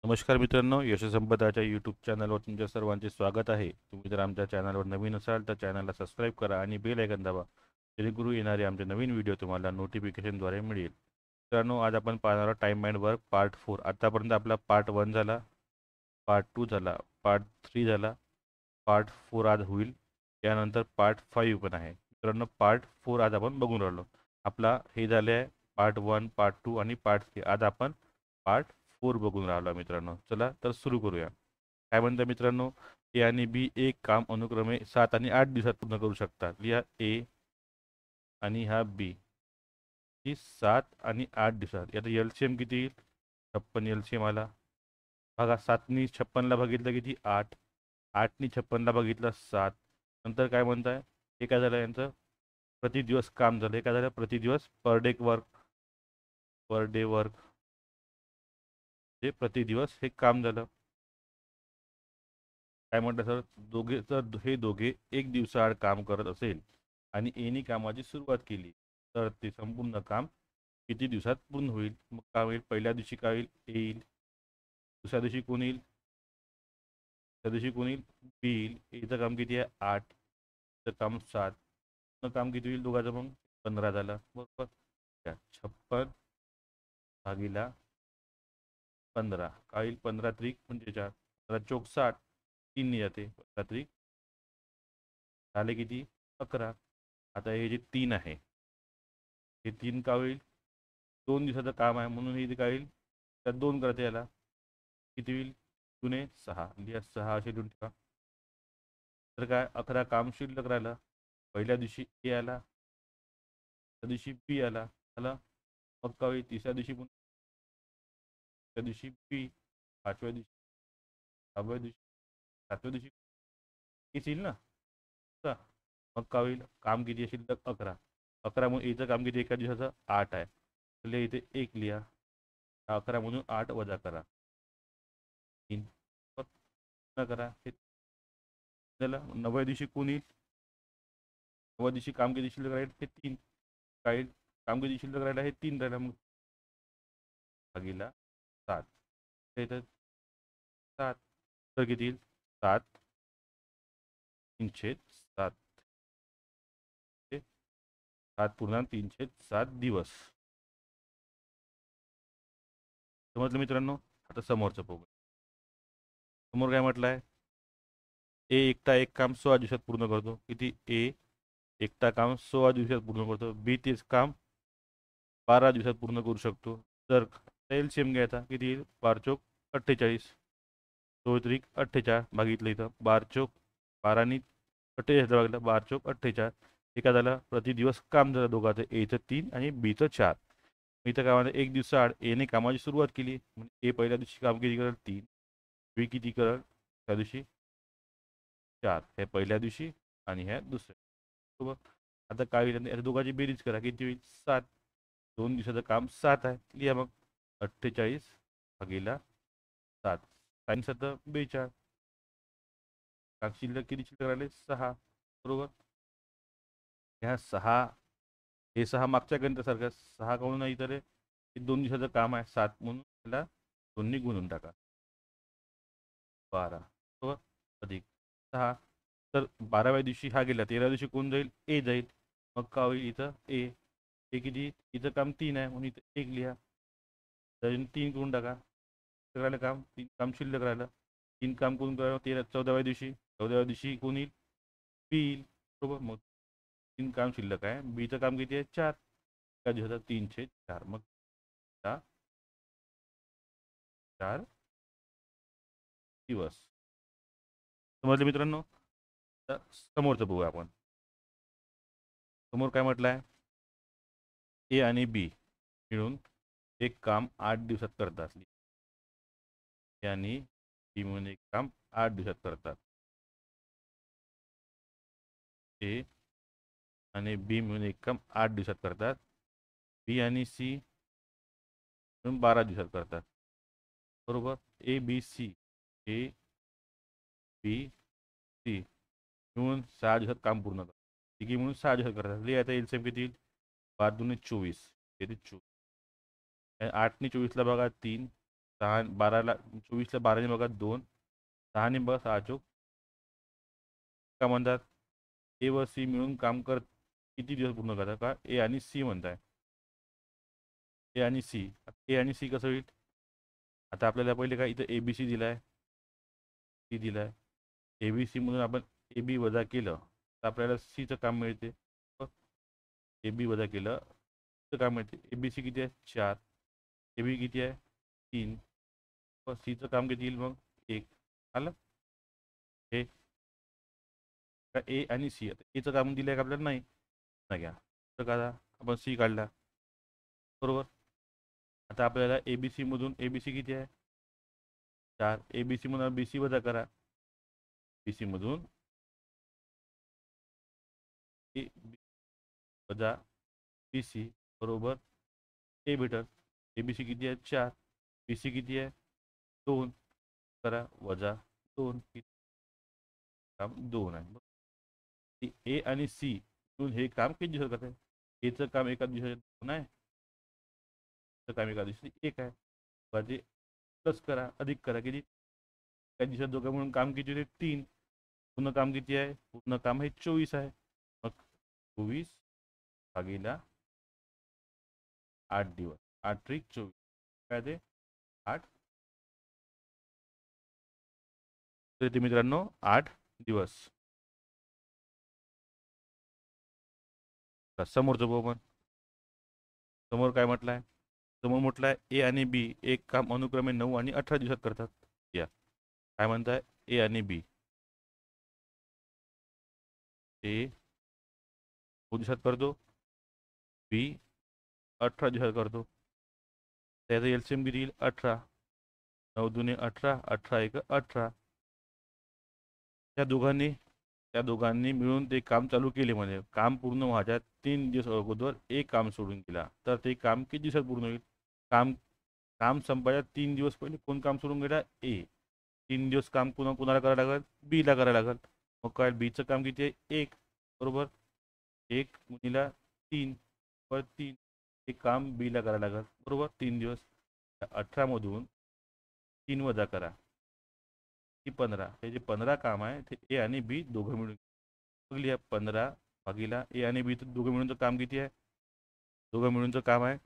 नमस्कार मित्रांनो, यशसंपदाच्या यूट्यूब चॅनलवर तुमच्या सर्वांचे स्वागत आहे. तुम्ही जर आमच्या चॅनलवर नवीन असाल तर चॅनलला सबस्क्राईब करा आणि बेल आयकॉन दाबा, जेणेकरून येणारे आमचे नवीन व्हिडिओ तुम्हाला नोटिफिकेशनद्वारे मिळेल. मित्रांनो, आज आपण पाहणार आहोत टाईम अँड वर्क पार्ट 4. आतापर्यंत आपला पार्ट 1 झाला, पार्ट 2 झाला, पार्ट 3 झाला, पार्ट 4 आज होईल. त्यानंतर पार्ट 5 पण आहे. मित्रांनो, पार्ट 4 आज आपण बघून राहिलो. आपला हे झाले आहे पार्ट 1, पार्ट 2 आणि पार्ट 3. आज आपण पार्ट 4 बघून राहिलो मित्रांनो. चला तर सुरू करूया. काय म्हणता मित्रांनो, ए आणि बी एक काम अनुक्रमे 7 आणि 8 दिवसात पूर्ण करू शकतात. लिहा ए आणि हा बी ही 7 आणि 8 दिवसात. याचा एलसीएम किती येईल? 56 एलसीएम आला. बघा, 7नी 56ला बघितलं किती? 8. 8नी 56ला बघितलं 7. नंतर काय म्हणताय? हे काय झालं यांचं? प्रति दिवस काम झालं. हे काय झालं? प्रति दिवस per day work. Per day work हे प्रति दिवस हे काम झालं. काय म्हटलं सर? दोघे जर हे दोघे एक दिवसाआड काम करत असेल आणि एनी कामाची सुरुवात केली तर ते संपूर्ण काम किती दिवसात पूर्ण होईल? मग काय होईल? पहिल्या दिवशी काय होईल? ए येईल. दुसऱ्या दिवशी कोण येईल? त्या दिवशी कोण येईल? बी येईल. एचं काम किती आहे? 8. चं काम 7. मग काम किती होईल दोघाचं? मग 15 झालं. बरोबर. 56 भागीला 15 काय होईल? 15 त्रिक 45. 15 चोक 60. 3 जाते. 15 त्रिक झाले किती? 11. आता हे जे 3 आहे, हे 3 का होईल? 2 दिवसाचं काम आहे म्हणून हे काय होईल? त्यात 2 करता याला किती होईल? जुने 6. लिहा 6 असे लिहून ठेवा. तर काय 11 काम शिल्लक राहिलं. पहिल्या दिवशी ए आला, त्या दिवशी बी आला. आला. मग काय होईल? तिसऱ्या दिवशी त्या दिवशी बी, पाचव्या दिवशी, सहाव्या दिवशी, सातव्या दिवशी हेच येईल ना. का? मग काय होईल? काम किती असेल तर 11. 11 म्हणून एचं काम किती एका दिवसाचं? 8 आहे. तर इथे 1 लिहा. 11 म्हणून 8 वजा करा 3. मग करा हे झालं. 9व्या दिवशी कोण येईल? 9व्या दिवशी काम किती शिल्लक राहील? हे 3. काय काम किती शिल्लक राहिलं? हे 3 राहिलं. मग भागीला 7. इथं 7 तर किती येईल? 7 307. 7,307 दिवस. समजलं मित्रांनो? आता समोरचं बघू. समोर काय म्हटलं आहे? ए एकटा एक काम 16 दिवसात पूर्ण करतो. किती? ए एकटा काम 16 दिवसात पूर्ण करतो. बी तेच काम 12 दिवसात पूर्ण करू शकतो. तर एलसीएम घ्यायचा. किती येईल? 12 चोक 48. 2 त्रिक 48 भागितलं इथं. 12 चोक 12नी 48 भागलं. 12 चोक 48. हे काय झालं? प्रति दिवस काम झालं दोघांचं. एचं 3 आणि बीचं 4. इथं काय म्हणतं? एक दिवसाआड एने कामाची सुरुवात केली. म्हणजे ए पहिल्या दिवशी काम किती करेल? 3. बी किती करेल? त्या दिवशी 4. हे पहिल्या दिवशी आणि ह्या दुसऱ्या. बरोबर. आता काय होईल? आता दोघांची बेरीज करा. किती होईल? 7. 2 दिवसाचं काम 7 आहे. लिहा मग 48 भागीला 7. साइन 7 42. शिल्लक किती शिल्लक राहिले? 6. बरोबर. ह्या 6, हे 6 मागच्या गणितासारखं 6 काऊन नाही तर हे 2 दिवसाचं काम आहे 7 म्हणून त्याला 2नी गुणून टाका. 12 बरोबर अधिक 6. तर 12व्या दिवशी हा गेला. 13व्या दिवशी कोण जाईल? ए जाईल. मग का होईल? इथं ए. ए किती? इथं काम 3 आहे म्हणून इथं 1 लिहा. तर 3 करून टाका. राहिलं काम 3 काम शिल्लक राहिलं. 3 काम कोण करावं? 14व्या दिवशी. 14व्या दिवशी कोण येईल? बी येईल. बरोबर. मग 3 काम शिल्लक आहे. बीचं काम किती आहे? 4. एका दिवसाचा 3/4. मग 4 दिवस. समजलं मित्रांनो? तर समोरचं बघूया आपण. समोर काय म्हटलं आहे? ए आणि बी मिळून एक काम 8 दिवसात करतात. ए आणि बी मिळून एक काम 8 दिवसात करतात. ए आणि बी मिळून एक काम 8 दिवसात करतात. बी आणि सी मिळून 12 दिवसात करतात. बरोबर. A B C, A B C मिळून 6 दिवसात काम पूर्ण करतात. तिघी म्हणून 6 दिवसात करतात. लिहा आता एलसीएम किती येईल? 5 दूने 24. किती? 24. 8नी 24ला बघा 3. 6 12ला 24ला 12ने बघा 2, 6ने बघा 6 चोक का म्हणतात. ए व सी मिळून काम करत किती दिवस पूर्ण करतात का ए आणि सी म्हणताय. ए आणि सी, ए आणि सी कसं होईल. आता आपल्याला पहिले काय इथं ए बी सी दिलाय, सी दिलाय. ए बी सी म्हणून आपण ए बी वजा केलं तर आपल्याला सीचं काम मिळते. ए बी वजा केलं तर काम मिळते. ए बी सी किती आहे 4, ए बी किती आहे 3, सीचं काम किती येईल मग 1. आलं हे ए आणि सी. आता एचं काम दिलं आहे का आपल्याला नाही ना घ्या तर का आपण सी काढला बरोबर. आता आपल्याला ए बी सी मधून ए बी सी किती आहे 4, ए बी सी मधून बी सी वजा करा. बी सी मधून ए वजा बी सी बरोबर ए भेटल. ए बी सी किती आहे 4, बी सी किती आहे 2 करा वजा 2 काम 2 आहे. ए आणि सी मिळून हे काम किती दिवसात करत आहे. एचं काम एका दिवसात नाही, काम एका दिवशी एक आहे. म्हणजे प्लस करा अधिक करा किती एका दिवसात दोघं म्हणून काम किती होते 3. पूर्ण काम किती आहे, पूर्ण काम हे 24 आहे. मग 24 भागीला 8 दिवस, 8 त्रिक 24 काय ते 8. तर ते मित्रांनो 8 दिवस. समोरचं बघू पण समोर काय म्हटलं आहे. समोर म्हटलं आहे ए आणि बी एक काम अनुक्रमे 9 आणि 18 दिवसात करतात. या काय म्हणताय ए आणि बी ए 9 दिवसात करतो, बी 18 दिवसात करतो. त्याचं एलसीएम किती येईल 18. 9 दुने 18, 18 एक 18. त्या दोघांनी मिळून ते काम चालू केले. म्हणजे काम पूर्ण व्हायच्या 3 दिवस अगोदर एक काम सोडून गेला तर ते काम किती दिवसात पूर्ण होईल. काम काम संपायच्या 3 दिवस पहिले कोण काम सोडून गेला ए. 3 दिवस काम पुन्हा कुणाला करायला लागेल बीला करायला लागेल. मग काय बीचं काम किती आहे 1 बरोबर 1 गुणिला 3 पर 3 हे काम बीला करायला लागेल बरोबर 3 दिवस. 18 मधून 3 वजा करा की 15. हे जे 15 काम आहे ते ए आणि बी दोघं मिळून बघली आहे. 15 भागीला ए आणि बी दोघं मिळूनचं काम किती आहे. दोघं मिळूनचं काम आहे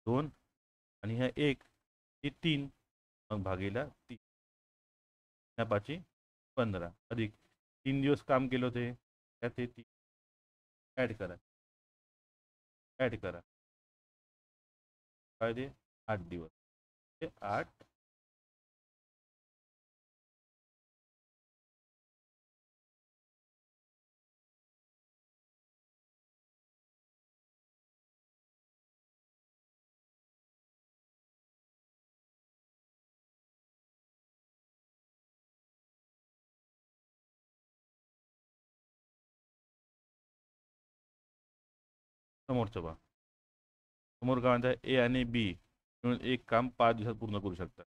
2 आणि ह्या 1 ही 3 मग भागीला 3 ह्या 5 15 अधिक 3 दिवस काम केलं होते त्यात हे 3 ॲड करा. ॲड करा काय ते 8 दिवस ते 8 समोरचं बा. समोर काय म्हणतात ए आणि बी मिळून एक काम 5 दिवसात पूर्ण करू शकतात.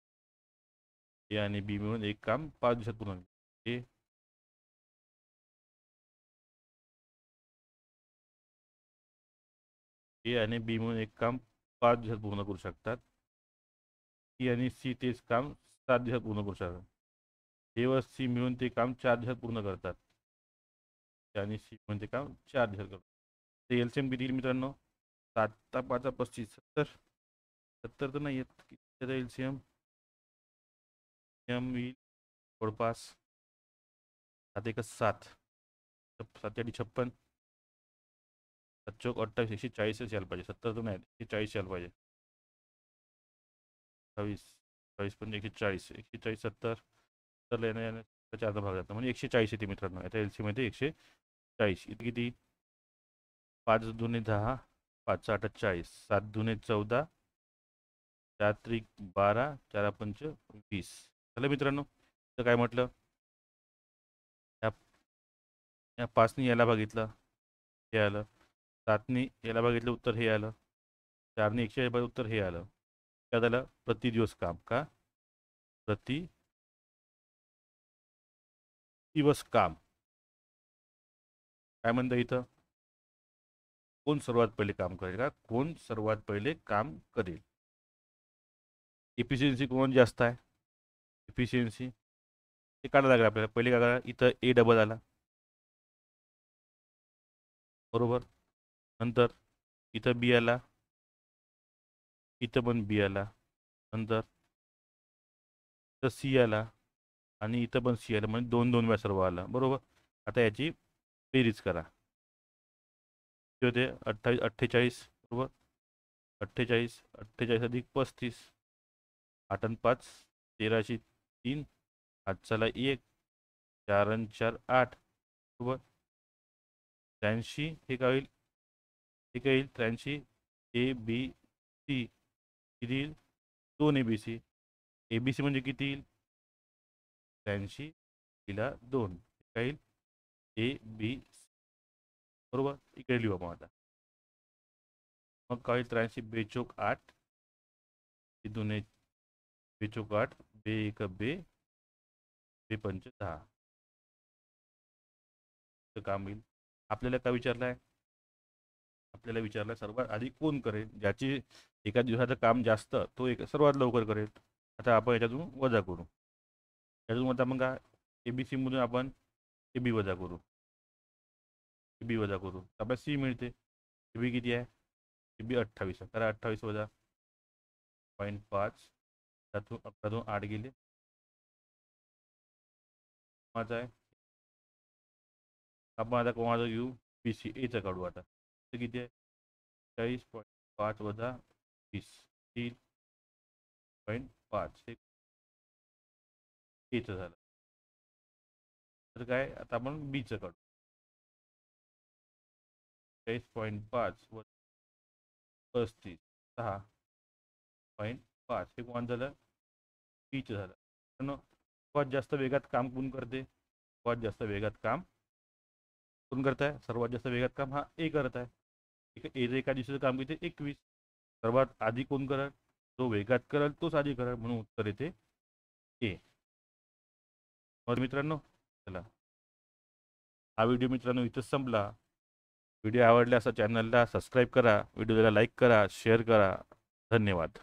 ए आणि बी मिळून एक काम 5 दिवसात पूर्ण ए ए आणि बी मिळून एक काम 5 दिवसात पूर्ण करू शकतात. सी आणि सी तेच काम 7 दिवसात पूर्ण करू शकतात. ए व सी मिळून ते काम 4 दिवसात पूर्ण करतात. आणि सी मिळून ते काम 4 दिवसात करतात. ते एलसीएम किती येईल मित्रांनो 7 5 35 70. 70 तर नाही येत त्याचा एलसीएम एम येईल जवळपास 7 1 7 7 56 7 चौक 28 140 यायला पाहिजे. 70 तर नाही 140 यायला पाहिजे. 28 40 पण 140 140 70 तर येणं येणं चारचा भाग जातो म्हणजे 140 येते मित्रांनो. आता एल सी मध्ये 140 इथे किती 5 दुने 10 5 8 40 7 दुने 14 4 त्रिक 12 4 पंच 20 झालं मित्रांनो. तर काय म्हटलं या या 5नी याला बघितलं हे आलं. 7नी याला बघितलं उत्तर हे आलं. 4नी 140 उत्तर हे आलं. काय झालं प्रति दिवस काम का प्रति दिवस काम काय म्हणतं इथं कोण सर्वात पहिले काम करेल का कोण सर्वात पहिले काम करेल. एफिशियन्सी कोण जास्त आहे, एफिशियन्सी ते काढायला लागेल आपल्याला. पहिले काय करा, इथं ए डबल आला, बरोबर. नंतर इथं बी आला, इथं पण बी आला, नंतर इथं सी आला आणि इथं पण सी आला, म्हणजे दोन दोन वेळा सर्व आला, बरोबर. आता याची बेरीज करा. किती होते, 28 48, बरोबर. 48 अधिक 35, 8 आणि 5 13शी 3, 8ला 1, 4 आणि 4 8, बरोबर. 83 हे काय होईल, हे काय येईल 83 ए बी सी किती येईल, 2 A B C. A B C म्हणजे किती येईल, 83 तिला 2 काय येईल, ए बी सी, बरोबर. इकडे लिहू आपण आता. मग काय होईल, 83 बेचोक 8, दोन बेचोक 8, बे एक बे, बे पंच 10. काम होईल. आपल्याला काय विचारलं आहे, आपल्याला विचारलं सर्वात आधी कोण करेल, ज्याची एका दिवसाचं काम जास्त तो एक सर्वात लवकर करेल. आता आपण याच्यातून वजा करू, याच्यातून आता मग काय, ए बी सीमधून आपण ए बी वजा करू, ए बी वजा करू, आपल्याला सी मिळते. ए बी किती आहे, ए बी 28 आहे, तर 28 वजा 0.5, त्यातून 11 8 गेले, माझा आहे. आपण आता कोणाचा घेऊ, बी सी एचं काढू आता. तर किती आहे, 40.5 वजा 20, 3.5 हे एचं झालं. तर काय, आता आपण बीचं काढू. 40.5 व 35 6.5 हे कोण झालं, बीचं झालं. पण सर्वात जास्त वेगात काम कोण करते, सर्वात जास्त वेगात काम कोण करत आहे, सर्वात जास्त वेगात काम हा ए करत आहे. एचं एका दिवसाचं काम किती, 21. सर्वात आधी कोण करत, जो वेगात करल तोच आधी करल, म्हणून उत्तर येते ए. और मित्रांनो, चला हा व्हिडिओ मित्रांनो इथंच संपला. व्हिडिओ आवडला असं चॅनलला सबस्क्राईब करा, व्हिडिओला लाईक करा, शेअर करा. धन्यवाद.